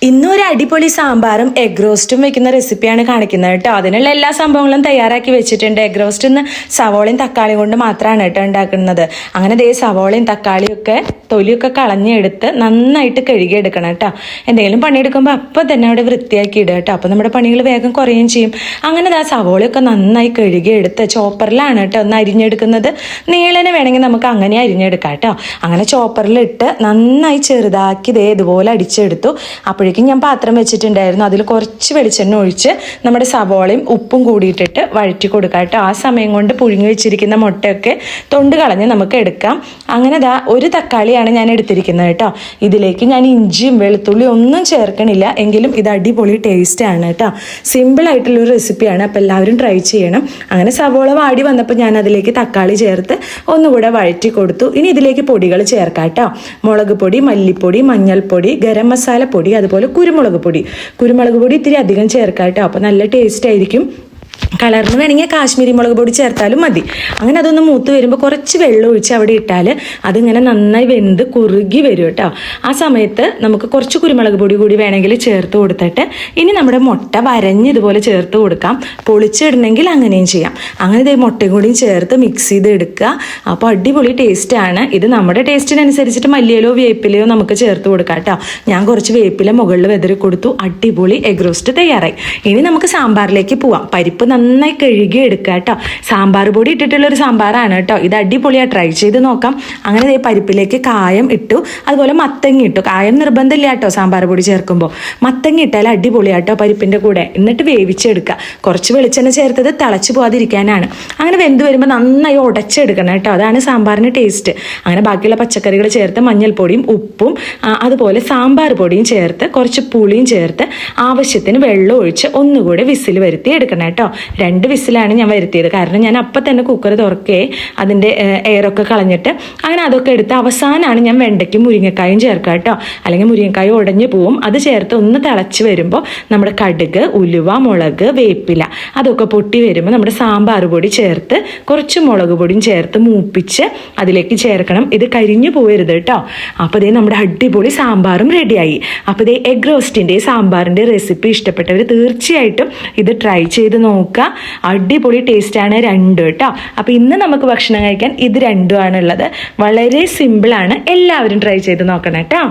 ഇന്നൊരു അടിപൊളി സാമ്പാറും എഗ് റോസ്റ്റും വെക്കുന്ന റെസിപ്പിയാണ് കാണിക്കുന്നത് കേട്ടോ. അതിനുള്ള എല്ലാ സംഭവങ്ങളും തയ്യാറാക്കി വെച്ചിട്ടുണ്ട്. എഗ് റോസ്റ്റ് ഇന്ന് സവോളയും തക്കാളിയും കൊണ്ട് മാത്രമാണ് കേട്ടോ ഉണ്ടാക്കുന്നത്. അങ്ങനെ ദേ സവോളയും തക്കാളിയും ഒക്കെ തൊലിയൊക്കെ കളഞ്ഞെടുത്ത് നന്നായിട്ട് കഴുകിയെടുക്കണം കേട്ടോ. എന്തെങ്കിലും പണിയെടുക്കുമ്പോൾ അപ്പം തന്നെ അവിടെ വൃത്തിയാക്കി ഇടുക കേട്ടോ. അപ്പം നമ്മുടെ പണികൾ വേഗം കുറയുകയും ചെയ്യും. അങ്ങനെ ആ സവോളയൊക്കെ നന്നായി കഴുകിയെടുത്ത് ചോപ്പറിലാണ് കേട്ടോ ഒന്ന് അരിഞ്ഞെടുക്കുന്നത്. നീളന് വേണമെങ്കിൽ നമുക്ക് അങ്ങനെ അരിഞ്ഞെടുക്കാം കേട്ടോ. അങ്ങനെ ചോപ്പറിലിട്ട് നന്നായി ചെറുതാക്കി ദേ ഇതുപോലെ അടിച്ചെടുത്തു. അപ്പോഴേക്കും ഞാൻ പാത്രം വെച്ചിട്ടുണ്ടായിരുന്നു. അതിൽ കുറച്ച് വെളിച്ചെണ്ണ ഒഴിച്ച് നമ്മുടെ സവോളയും ഉപ്പും കൂടിയിട്ടിട്ട് വഴറ്റി കൊടുക്കാം കേട്ടോ. ആ സമയം കൊണ്ട് പുഴുങ്ങി വെച്ചിരിക്കുന്ന മുട്ടയൊക്കെ തൊണ്ട് കളഞ്ഞ് നമുക്ക് എടുക്കാം. അങ്ങനെ ദാ ഒരു തക്കാളിയാണ് ഞാൻ എടുത്തിരിക്കുന്നത് കേട്ടോ. ഇതിലേക്ക് ഞാൻ ഇഞ്ചിയും വെളുത്തുള്ളിയും ഒന്നും ചേർക്കണില്ല. എങ്കിലും ഇത് അടിപൊളി ടേസ്റ്റ് ആണ് കേട്ടോ. സിമ്പിൾ ആയിട്ടുള്ളൊരു റെസിപ്പിയാണ്. അപ്പോൾ എല്ലാവരും ട്രൈ ചെയ്യണം. അങ്ങനെ സവോള വാടി വന്നപ്പോൾ ഞാൻ അതിലേക്ക് തക്കാളി ചേർത്ത് ഒന്നുകൂടെ വഴറ്റി കൊടുത്തു. ഇനി ഇതിലേക്ക് പൊടികൾ ചേർക്കാം കേട്ടോ. മുളക് പൊടി, മല്ലിപ്പൊടി, മഞ്ഞൾപ്പൊടി, ഗരം മസാല പൊടി, അതുപോലെ കുരുമുളക് പൊടി ഇത്തിരി അധികം ചേർക്കാം കേട്ടോ. അപ്പോൾ നല്ല ടേസ്റ്റ് ആയിരിക്കും. കളറിന് വേണമെങ്കിൽ കാശ്മീരി മുളക് പൊടി ചേർത്താലും മതി. അങ്ങനെ അതൊന്ന് മൂത്ത് വരുമ്പോൾ കുറച്ച് വെള്ളം ഒഴിച്ച് അവിടെ ഇട്ടാൽ അതിങ്ങനെ നന്നായി വെന്ത് കുറുകി വരും കേട്ടോ. ആ സമയത്ത് നമുക്ക് കുറച്ച് കുരുമുളക് പൊടി കൂടി വേണമെങ്കിൽ ചേർത്ത് കൊടുത്തിട്ട് ഇനി നമ്മുടെ മുട്ട വരഞ്ഞ് ഇതുപോലെ ചേർത്ത് കൊടുക്കാം. പൊളിച്ചിടണമെങ്കിൽ അങ്ങനെയും ചെയ്യാം. അങ്ങനെ ഇതേ മുട്ടയും കൂടിയും ചേർത്ത് മിക്സ് ചെയ്ത് എടുക്കുക. അപ്പോൾ അടിപൊളി ടേസ്റ്റാണ്. ഇത് നമ്മുടെ ടേസ്റ്റിനനുസരിച്ചിട്ട് മല്ലിയിലോ വേപ്പിലയോ നമുക്ക് ചേർത്ത് കൊടുക്കാം കേട്ടോ. ഞാൻ കുറച്ച് വേപ്പില മുകളിൽ വെതറി കൊടുത്തു. അടിപൊളി എഗ് റോസ്റ്റ് തയ്യാറായി. ഇനി നമുക്ക് സാമ്പാറിലേക്ക് പോവാം. പരിപ്പ് നന്നായി കഴുകി എടുക്കുക കേട്ടോ. സാമ്പാർ പൊടി ഇട്ടിട്ടുള്ളൊരു സാമ്പാറാണ് കേട്ടോ. ഇത് അടിപൊളിയാണ്. ട്രൈ ചെയ്ത് നോക്കാം. അങ്ങനെ ദേ പരിപ്പിലേക്ക് കായം ഇട്ടു, അതുപോലെ മത്തങ്ങ ഇട്ടു. കായം നിർബന്ധമില്ല കേട്ടോ സാമ്പാർ പൊടി ചേർക്കുമ്പോൾ. മത്തങ്ങ ഇട്ടാൽ അടിപൊളിയാട്ടോ പരിപ്പിൻ്റെ കൂടെ. എന്നിട്ട് വേവിച്ചെടുക്കുക. കുറച്ച് വെളിച്ചെണ്ണ ചേർത്തത് തിളച്ച് പോകാതിരിക്കാനാണ്. അങ്ങനെ വെന്ത് വരുമ്പോൾ നന്നായി ഉടച്ചെടുക്കണം കേട്ടോ. അതാണ് സാമ്പാറിന് ടേസ്റ്റ്. അങ്ങനെ ബാക്കിയുള്ള പച്ചക്കറികൾ ചേർത്ത് മഞ്ഞൾപ്പൊടിയും ഉപ്പും അതുപോലെ സാമ്പാർ പൊടിയും ചേർത്ത് കുറച്ച് പുളിയും ചേർത്ത് ആവശ്യത്തിന് വെള്ളം ഒഴിച്ച് ഒന്നുകൂടെ വിസിൽ വരുത്തി എടുക്കണം കേട്ടോ. 2 വിസിലാണ് ഞാൻ വരുത്തിയത്. കാരണം ഞാൻ അപ്പം തന്നെ കുക്കർ തുറക്കേ അതിൻ്റെ എയറൊക്കെ കളഞ്ഞിട്ട് അങ്ങനെ അതൊക്കെ എടുത്ത് അവസാനമാണ് ഞാൻ വെണ്ടയ്ക്കും മുരിങ്ങക്കായും ചേർക്കുക കേട്ടോ. അല്ലെങ്കിൽ മുരിങ്ങക്കായ ഉടഞ്ഞു പോവും. അത് ചേർത്ത് ഒന്ന് തിളച്ച് വരുമ്പോൾ നമ്മുടെ കടുക്, ഉലുവ, മുളക്, വേപ്പില അതൊക്കെ പൊട്ടി വരുമ്പോൾ നമ്മുടെ സാമ്പാർ പൊടി ചേർത്ത് കുറച്ച് മുളക് പൊടിയും ചേർത്ത് മൂപ്പിച്ച് അതിലേക്ക് ചേർക്കണം. ഇത് കരിഞ്ഞു പോയരുത് കേട്ടോ. അപ്പോൾ ഇതേ നമ്മുടെ അടിപൊളി സാമ്പാറും റെഡിയായി. അപ്പോൾ ഇതേ എഗ് റോസ്റ്റിൻ്റെ സാമ്പാറിൻ്റെ റെസിപ്പി ഇഷ്ടപ്പെട്ടവർ തീർച്ചയായിട്ടും ഇത് ട്രൈ ചെയ്ത് നോക്കുക. അടിപൊളി ടേസ്റ്റാണ് രണ്ടും കേട്ടോ. അപ്പോൾ ഇന്ന് നമുക്ക് ഭക്ഷണം കഴിക്കാൻ ഇത് രണ്ടുമാണുള്ളത്. വളരെ സിമ്പിളാണ്. എല്ലാവരും ട്രൈ ചെയ്ത് നോക്കണം കേട്ടോ.